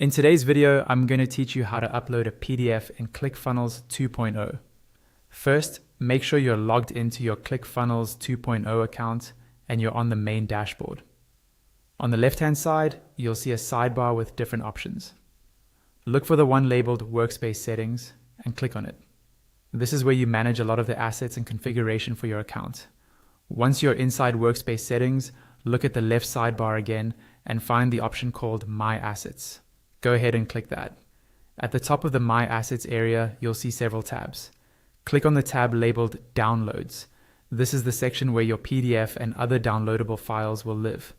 In today's video, I'm going to teach you how to upload a PDF in ClickFunnels 2.0. First, make sure you're logged into your ClickFunnels 2.0 account and you're on the main dashboard. On the left-hand side, you'll see a sidebar with different options. Look for the one labeled Workspace Settings and click on it. This is where you manage a lot of the assets and configuration for your account. Once you're inside Workspace Settings, look at the left sidebar again and find the option called My Assets. Go ahead and click that. At the top of the My Assets area, you'll see several tabs. Click on the tab labeled Downloads. This is the section where your PDF and other downloadable files will live.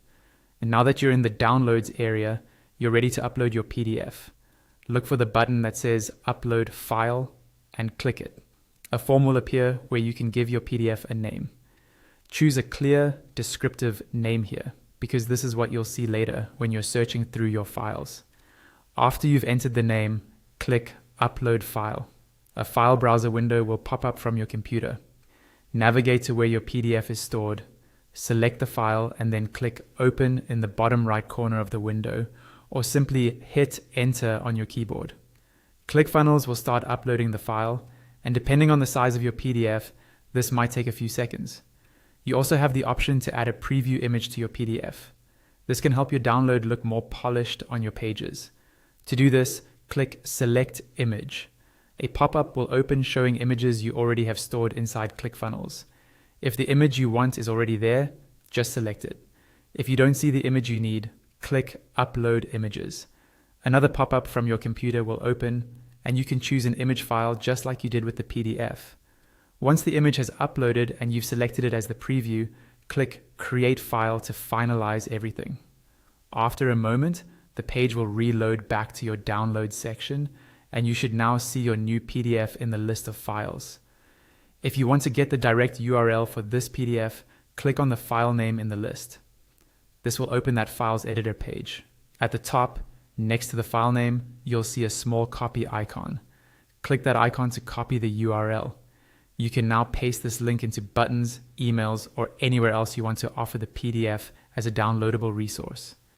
And now that you're in the Downloads area, you're ready to upload your PDF. Look for the button that says Upload File and click it. A form will appear where you can give your PDF a name. Choose a clear, descriptive name here, because this is what you'll see later when you're searching through your files. After you've entered the name, click Upload File. A file browser window will pop up from your computer. Navigate to where your PDF is stored, select the file, and then click Open in the bottom right corner of the window, or simply hit Enter on your keyboard. ClickFunnels will start uploading the file, and depending on the size of your PDF, this might take a few seconds. You also have the option to add a preview image to your PDF. This can help your download look more polished on your pages. To do this, click Select Image. A pop-up will open showing images you already have stored inside ClickFunnels. If the image you want is already there, just select it. If you don't see the image you need, click Upload Images. Another pop-up from your computer will open, and you can choose an image file just like you did with the PDF. Once the image has uploaded and you've selected it as the preview, click Create File to finalize everything. After a moment, the page will reload back to your download section, and you should now see your new PDF in the list of files. If you want to get the direct URL for this PDF, click on the file name in the list. This will open that file's editor page. At the top, next to the file name, you'll see a small copy icon. Click that icon to copy the URL. You can now paste this link into buttons, emails, or anywhere else you want to offer the PDF as a downloadable resource.